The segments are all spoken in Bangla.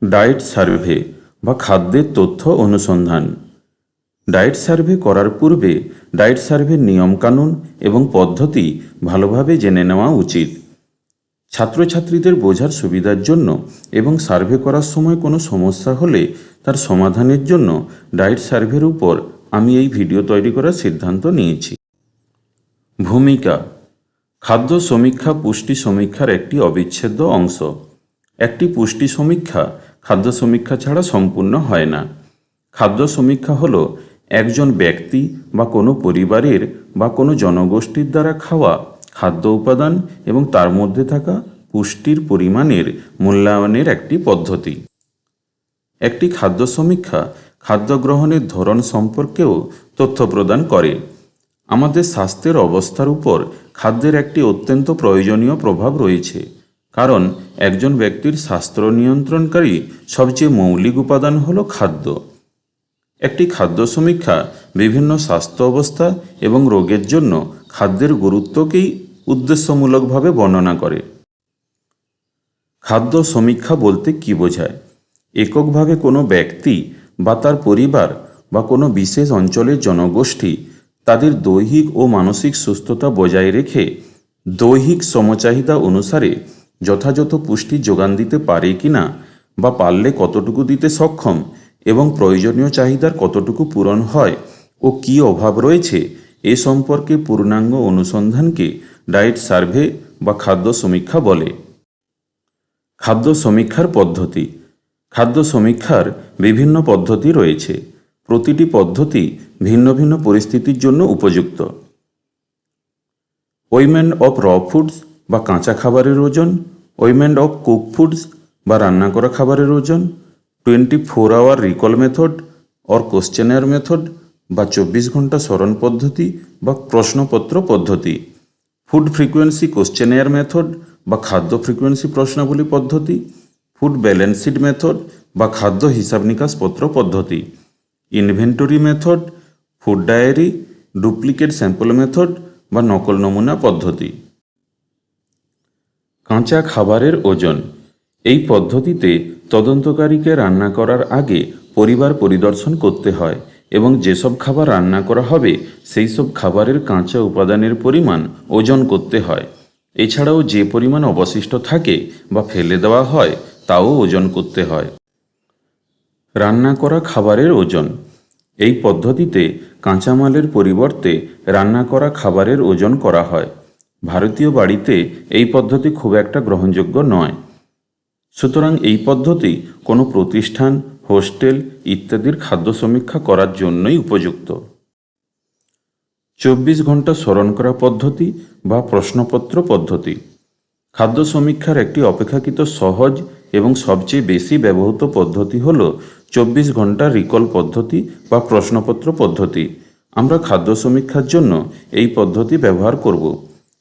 ডায়েট সার্ভে বা খাদ্যের তথ্য অনুসন্ধান। ডায়েট সার্ভে করার পূর্বে ডায়েট সার্ভের নিয়মকানুন এবং পদ্ধতি ভালোভাবে জেনে নেওয়া উচিত। ছাত্রছাত্রীদের বোঝার সুবিধার জন্য এবং সার্ভে করার সময় কোনো সমস্যা হলে তার সমাধানের জন্য ডায়েট সার্ভের উপর আমি এই ভিডিও তৈরি করার সিদ্ধান্ত নিয়েছি। ভূমিকা: খাদ্য সমীক্ষা পুষ্টি সমীক্ষার একটি অবিচ্ছেদ্য অংশ। একটি পুষ্টি সমীক্ষা খাদ্য সমীক্ষা ছাড়া সম্পূর্ণ হয় না। খাদ্য সমীক্ষা হল একজন ব্যক্তি বা কোনো পরিবারের বা কোনো জনগোষ্ঠীর দ্বারা খাওয়া খাদ্য উপাদান এবং তার মধ্যে থাকা পুষ্টির পরিমাণের মূল্যায়নের একটি পদ্ধতি। একটি খাদ্য সমীক্ষা খাদ্য গ্রহণের ধরন সম্পর্কেও তথ্য প্রদান করে। আমাদের স্বাস্থ্যের অবস্থার উপর খাদ্যের একটি অত্যন্ত প্রয়োজনীয় প্রভাব রয়েছে, কারণ একজন ব্যক্তির স্বাস্থ্য নিয়ন্ত্রণকারী সবচেয়ে মৌলিক উপাদান হল খাদ্য। একটি খাদ্য সমীক্ষা বিভিন্ন স্বাস্থ্য অবস্থা এবং রোগের জন্য খাদ্যের গুরুত্বকেই উদ্দেশ্যমূলকভাবে বর্ণনা করে। খাদ্য সমীক্ষা বলতে কী বোঝায়? এককভাবে কোনো ব্যক্তি বা তার পরিবার বা কোনো বিশেষ অঞ্চলের জনগোষ্ঠী তাদের দৈহিক ও মানসিক সুস্থতা বজায় রেখে দৈহিক সমচাহিদা অনুসারে যথাযথ পুষ্টি যোগান দিতে পারে কিনা বা পারলে কতটুকু দিতে সক্ষম এবং প্রয়োজনীয় চাহিদার কতটুকু পূরণ হয় ও কী অভাব রয়েছে এ সম্পর্কে পূর্ণাঙ্গ অনুসন্ধানকে ডায়েট সার্ভে বা খাদ্য সমীক্ষা বলে। খাদ্য সমীক্ষার পদ্ধতি: খাদ্য সমীক্ষার বিভিন্ন পদ্ধতি রয়েছে। প্রতিটি পদ্ধতি ভিন্ন ভিন্ন পরিস্থিতির জন্য উপযুক্ত। ওয়েমেন্ট অফ র ফুডস বা কাঁচা খাবারের ওজন, ওয়েমেন্ট অফ কুক ফুডস বা রান্না করা খাবারের ওজন, 24 hour recall method or questionnaire method বা 24 ঘন্টা স্মরণ পদ্ধতি বা প্রশ্নপত্র পদ্ধতি, ফুড ফ্রিকোয়েন্সি কোশ্চেনার মেথড বা খাদ্য ফ্রিকোয়েন্সি প্রশ্নাবলী পদ্ধতি, ফুড ব্যালেন্সড মেথড বা খাদ্য হিসাব নিকাশ পত্র পদ্ধতি, inventory method, food diary, duplicate sample method বা নকল নমুনা পদ্ধতি। কাঁচা খাবারের ওজন: এই পদ্ধতিতে তদন্তকারীকে রান্না করার আগে পরিবার পরিদর্শন করতে হয় এবং যেসব খাবার রান্না করা হবে সেই সব খাবারের কাঁচা উপাদানের পরিমাণ ওজন করতে হয়। এছাড়াও যে পরিমাণ অবশিষ্ট থাকে বা ফেলে দেওয়া হয় তাও ওজন করতে হয়। রান্না করা খাবারের ওজন: এই পদ্ধতিতে কাঁচামালের পরিবর্তে রান্না করা খাবারের ওজন করা হয়। ভারতীয় বাড়িতে এই পদ্ধতি খুব একটা গ্রহণযোগ্য নয়, সুতরাং এই পদ্ধতি কোনো প্রতিষ্ঠান, হোস্টেল ইত্যাদির খাদ্য সমীক্ষা করার জন্যই উপযুক্ত। 24 ঘন্টা স্মরণ করা পদ্ধতি বা প্রশ্নপত্র পদ্ধতি: খাদ্য সমীক্ষার একটি অপেক্ষাকৃত সহজ এবং সবচেয়ে বেশি ব্যবহৃত পদ্ধতি হল 24 ঘন্টা রিকল পদ্ধতি বা প্রশ্নপত্র পদ্ধতি। আমরা খাদ্য সমীক্ষার জন্য এই পদ্ধতি ব্যবহার করব।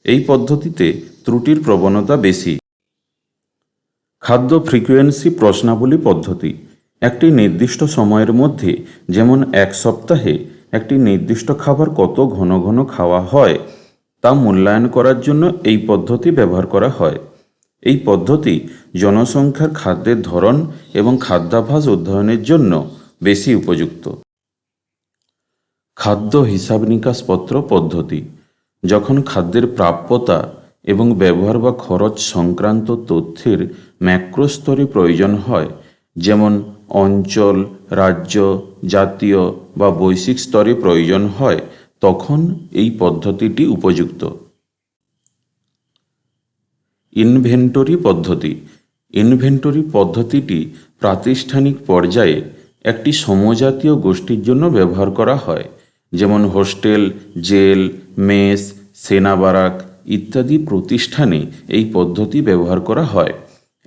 এই পদ্ধতিতে ত্রুটির প্রবণতা বেশি। খাদ্য ফ্রিকোয়েন্সি প্রশ্নাবলী পদ্ধতি: একটি নির্দিষ্ট সময়ের মধ্যে, যেমন এক সপ্তাহে, একটি নির্দিষ্ট খাবার কত ঘন ঘন খাওয়া হয় তা মূল্যায়ন করার জন্য এই পদ্ধতি ব্যবহার করা হয়। এই পদ্ধতি জনসংখ্যার খাদ্যের ধরন এবং খাদ্যাভ্যাস অধ্যয়নের জন্য বেশি উপযুক্ত। খাদ্য হিসাব নিকাশ পত্র পদ্ধতি: যখন খাদ্যের প্রাপ্যতা এবং ব্যবহার বা খরচ সংক্রান্ত তথ্যের ম্যাক্রো স্তরে প্রয়োজন হয়, যেমন অঞ্চল, রাজ্য, জাতীয় বা বৈশ্বিক স্তরে প্রয়োজন হয়, তখন এই পদ্ধতিটি উপযুক্ত। ইনভেন্টরি পদ্ধতি: ইনভেন্টরি পদ্ধতিটি প্রাতিষ্ঠানিক পর্যায়ে একটি সমজাতীয় গোষ্ঠীর জন্য ব্যবহার করা হয়, যেমন হোস্টেল, জেল, মেস, সেনা বারাক ইত্যাদি প্রতিষ্ঠানে এই পদ্ধতি ব্যবহার করা হয়।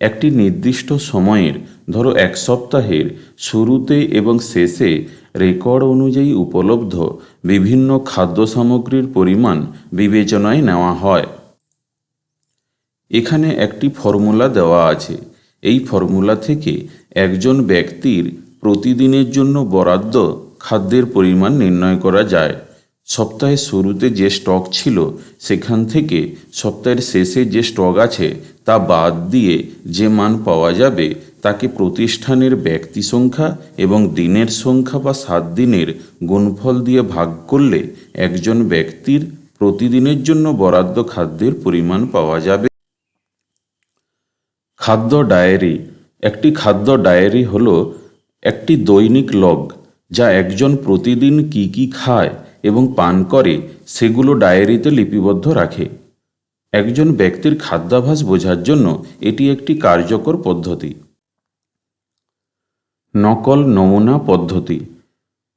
একটি নির্দিষ্ট সময়ের, ধরো এক সপ্তাহের শুরুতে এবং শেষে রেকর্ড অনুযায়ী উপলব্ধ বিভিন্ন খাদ্য সামগ্রীর পরিমাণ বিবেচনায় নেওয়া হয়। এখানে একটি ফর্মুলা দেওয়া আছে। এই ফর্মুলা থেকে একজন ব্যক্তির প্রতিদিনের জন্য বরাদ্দ খাদ্যের পরিমাণ নির্ণয় করা যায়। সপ্তাহের শুরুতে যে স্টক ছিল সেখান থেকে সপ্তাহের শেষে যে স্টক আছে তা বাদ দিয়ে যে মান পাওয়া যাবে তাকে প্রতিষ্ঠানের ব্যক্তি সংখ্যা এবং দিনের সংখ্যা বা 7 দিনের গুণফল দিয়ে ভাগ করলে একজন ব্যক্তির প্রতিদিনের জন্য বরাদ্দ খাদ্যের পরিমাণ পাওয়া যাবে। খাদ্য ডায়েরি। একটি খাদ্য ডায়েরি হলো একটি দৈনিক লগ, যা একজন প্রতিদিন কি কি খায় এবং পান করে সেগুলো ডায়েরিতে লিপিবদ্ধ রাখে। একজন ব্যক্তির খাদ্যাভ্যাস বোঝার জন্য এটি একটি কার্যকর পদ্ধতি। নকল নমুনা পদ্ধতি।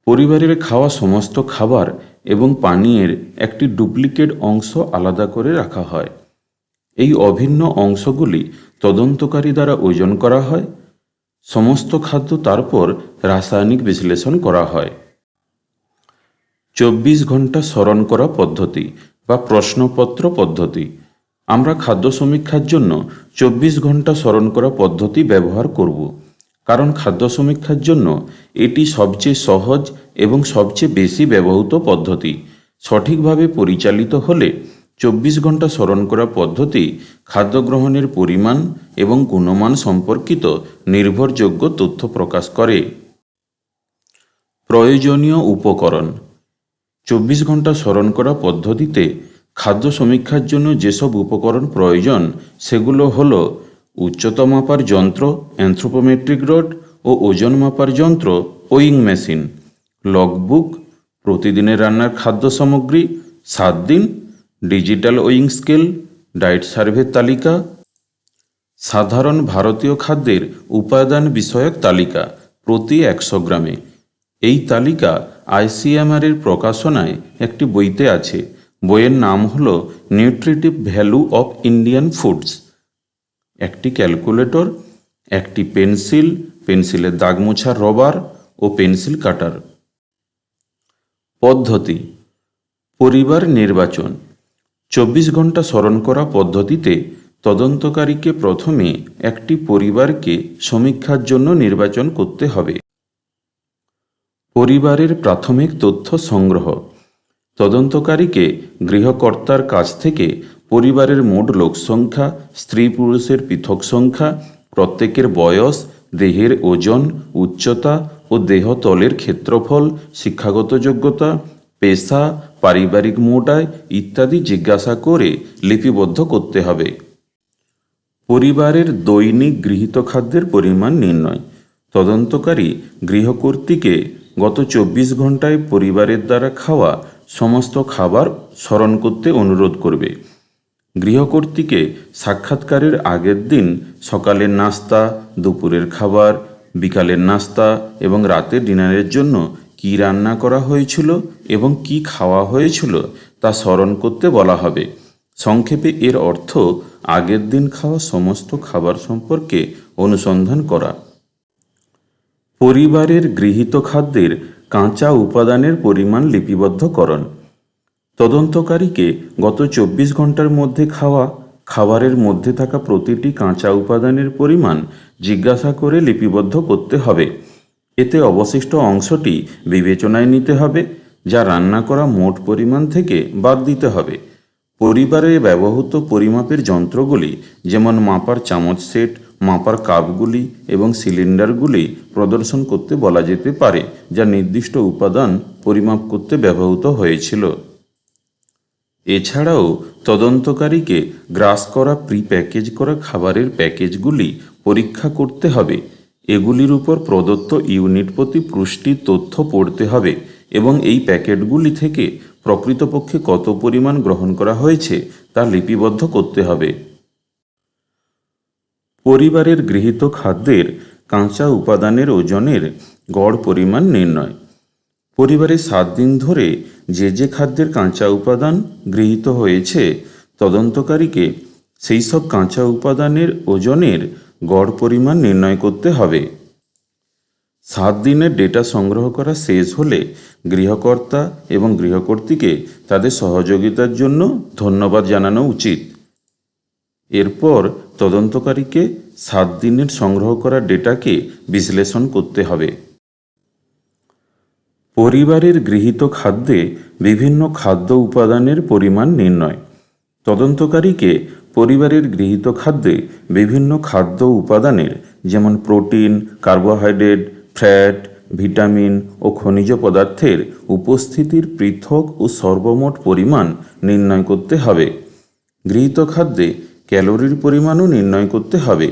পরিবারের খাওয়া সমস্ত খাবার এবং পানীয়ের একটি ডুপ্লিকেট অংশ আলাদা করে রাখা হয়। এই অভিন্ন অংশগুলি তদন্তকারী দ্বারা ওজন করা হয়। সমস্ত খাদ্য তারপর রাসায়নিক বিশ্লেষণ করা হয়। 24 ঘন্টা স্মরণ করা পদ্ধতি বা প্রশ্নপত্র পদ্ধতি। আমরা খাদ্য সমীক্ষার জন্য 24 ঘন্টা স্মরণ করা পদ্ধতি ব্যবহার করব, কারণ খাদ্য সমীক্ষার জন্য এটি সবচেয়ে সহজ এবং সবচেয়ে বেশি ব্যবহৃত পদ্ধতি। সঠিকভাবে পরিচালিত হলে 24 ঘন্টা স্মরণ করা পদ্ধতি খাদ্য গ্রহণের পরিমাণ এবং গুণমান সম্পর্কিত নির্ভরযোগ্য তথ্য প্রকাশ করে। প্রয়োজনীয় উপকরণ। 24 ঘন্টা স্মরণ করা পদ্ধতিতে খাদ্য সমীক্ষার জন্য যেসব উপকরণ প্রয়োজন সেগুলো হলো উচ্চতা মাপার যন্ত্র অ্যানথ্রোপোমেট্রিক রড ও ওজন মাপার যন্ত্র ওয়িং মেশিন, লগবুক, প্রতিদিনের রান্নার খাদ্য সামগ্রী 7 দিন, digital owing scale, diet survey তালিকা, সাধারণ ভারতীয় খাদ্যের উপাদান বিষয়ক তালিকা প্রতি 100 গ্রামে। এই তালিকা ICMR এর প্রকাশনায় একটি বইতে আছে। বইয়ের নাম হল nutritive value of Indian foods. একটি ক্যালকুলেটর, একটি পেন্সিল, পেন্সিলের দাগ মোছার রবার ও পেন্সিল কাটার। পদ্ধতি। পরিবার নির্বাচন। 24 ঘন্টা স্মরণ করা পদ্ধতিতে তদন্তকারীকে প্রথমে একটি পরিবারকে সমীক্ষার জন্য নির্বাচন করতে হবে। পরিবারের প্রাথমিক তথ্য সংগ্রহ। তদন্তকারীকে গৃহকর্তার কাছ থেকে পরিবারের মোট লোক সংখ্যা, স্ত্রী পুরুষের পৃথক সংখ্যা, প্রত্যেকের বয়স, দেহের ওজন, উচ্চতা ও দেহতলের ক্ষেত্রফল, শিক্ষাগত যোগ্যতা, পেশা, পারিবারিক মোট আয় ইত্যাদি জিজ্ঞাসা করে লিপিবদ্ধ করতে হবে। পরিবারের দৈনিক গৃহীত খাদ্যের পরিমাণ নির্ণয়। তদন্তকারী গৃহকর্ত্রীকে গত 24 ঘন্টায় পরিবারের দ্বারা খাওয়া সমস্ত খাবার স্মরণ করতে অনুরোধ করবে। গৃহকর্ত্রীকে সাক্ষাৎকারের আগের দিন সকালের নাস্তা, দুপুরের খাবার, বিকালের নাস্তা এবং রাতের ডিনারের জন্য কী রান্না করা হয়েছিল এবং কি খাওয়া হয়েছিল তা স্মরণ করতে বলা হবে। সংক্ষেপে এর অর্থ আগের দিন খাওয়া সমস্ত খাবার সম্পর্কে অনুসন্ধান করা। পরিবারের গৃহীত খাদ্যের কাঁচা উপাদানের পরিমাণ লিপিবদ্ধকরণ। তদন্তকারীকে গত 24 ঘন্টার মধ্যে খাওয়া খাবারের মধ্যে থাকা প্রতিটি কাঁচা উপাদানের পরিমাণ জিজ্ঞাসা করে লিপিবদ্ধ করতে হবে। এতে অবশিষ্ট অংশটি বিবেচনায় নিতে হবে, যা রান্না করা মোট পরিমাণ থেকে বাদ দিতে হবে। পরিবারে ব্যবহৃত পরিমাপের যন্ত্রগুলি যেমন মাপার চামচ সেট, মাপার কাপগুলি এবং সিলিন্ডারগুলি প্রদর্শন করতে বলা যেতে পারে, যা নির্দিষ্ট উপাদান পরিমাপ করতে ব্যবহৃত হয়েছিল। এছাড়াও তদন্তকারীকে গ্রাস করা প্রি প্যাকেজ করা খাবারের প্যাকেজগুলি পরীক্ষা করতে হবে। এগুলির উপর প্রদত্ত ইউনিট প্রতি পুষ্টির তথ্য পড়তে হবে এবং এই প্যাকেটগুলি থেকে প্রকৃতপক্ষে কত পরিমাণ গ্রহণ করা হয়েছে তা লিপিবদ্ধ করতে হবে। পরিবারের গৃহীত খাদ্যের কাঁচা উপাদানের ওজনের গড় পরিমাণ নির্ণয়। পরিবারে 7 দিন ধরে যে যে খাদ্যের কাঁচা উপাদান গৃহীত হয়েছে, তদন্তকারীকে সেই সব কাঁচা উপাদানের ওজনের গড় পরিমাণ নির্ণয় করতে হবে। 7 দিনের ডেটা সংগ্রহ করা শেষ হলে গৃহকর্তা এবং গৃহকর্ত্রীকে তাদের সহযোগিতার জন্য ধন্যবাদ জানানো উচিত। এরপর তদন্তকারীকে 7 দিনের সংগ্রহ করা ডেটাকে বিশ্লেষণ করতে হবে। পরিবারের গৃহীত খাদ্যে বিভিন্ন খাদ্য উপাদানের পরিমাণ নির্ণয়। তদন্তকারীকে পরিবারের গৃহীত খাদ্যে বিভিন্ন খাদ্য উপাদানের যেমন প্রোটিন, কার্বোহাইড্রেট, ফ্যাট, ভিটামিন ও খনিজ পদার্থের উপস্থিতির পৃথক ও সর্বমোট পরিমাণ নির্ণয় করতে হবে। গৃহীত খাদ্যে ক্যালোরির পরিমাণও নির্ণয় করতে হবে।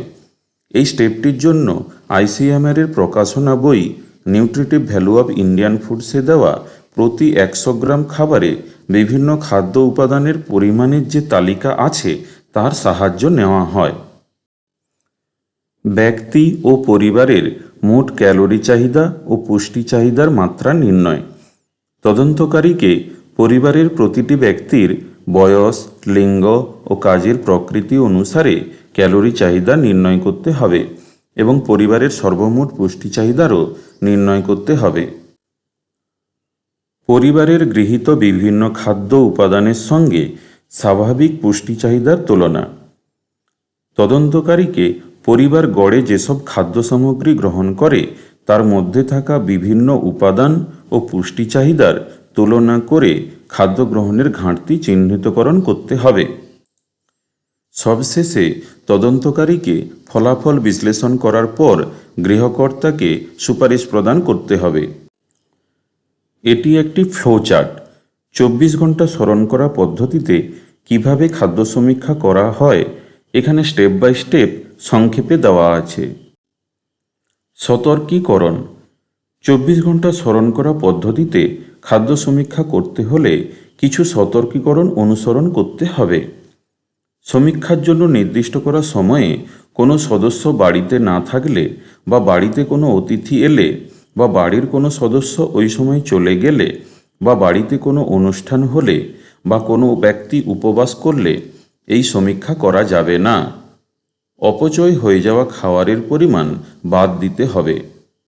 এই স্টেপটির জন্য ICMR এর প্রকাশনা বই নিউট্রিটিভ ভ্যালু অব ইন্ডিয়ান ফুডসে দেওয়া প্রতি 100 গ্রাম খাবারে বিভিন্ন খাদ্য উপাদানের পরিমাণের যে তালিকা আছে তার সাহায্য নেওয়া হয়। ব্যক্তি ও পরিবারের মোট ক্যালোরি চাহিদা ও পুষ্টি চাহিদার মাত্রা নির্ণয়। তদন্তকারীকে পরিবারের প্রতিটি ব্যক্তির বয়স, লিঙ্গ ও কাজের প্রকৃতি অনুসারে ক্যালোরি চাহিদা নির্ণয় করতে হবে এবং পরিবারের সর্বমোট পুষ্টি চাহিদারও নির্ণয় করতে হবে। পরিবারের গৃহীত বিভিন্ন খাদ্য উপাদানের সঙ্গে স্বাভাবিক পুষ্টি চাহিদার তুলনা। তদন্তকারীকে পরিবার গড়ে যেসব খাদ্য সামগ্রী গ্রহণ করে তার মধ্যে থাকা বিভিন্ন উপাদান ও পুষ্টি চাহিদার তুলনা করে খাদ্য গ্রহণের ঘাটতি চিহ্নিতকরণ করতে হবে। সবশেষে তদন্তকারীকে ফলাফল বিশ্লেষণ করার পর গৃহকর্তাকে সুপারিশ প্রদান করতে হবে। এটি একটি ফ্লোচার্ট। 24 ঘন্টা স্মরণ করা পদ্ধতিতে কিভাবে খাদ্য সমীক্ষা করা হয় এখানে স্টেপ বাই স্টেপ সংক্ষেপে দেওয়া আছে। সতর্কীকরণ। 24 ঘন্টা স্মরণ করা পদ্ধতিতে খাদ্য সমীক্ষা করতে হলে কিছু সতর্কীকরণ অনুসরণ করতে হবে। সমীক্ষার জন্য নির্দিষ্ট করা সময়ে কোনো সদস্য বাড়িতে না থাকলে বা বাড়িতে কোনো অতিথি এলে বা বাড়ির কোনো সদস্য ওই সময় চলে গেলে বা বাড়িতে কোনো অনুষ্ঠান হলে বা কোনো ব্যক্তি উপবাস করলে এই সমীক্ষা করা যাবে না। অপচয় হয়ে যাওয়া খাবারের পরিমাণ বাদ দিতে হবে।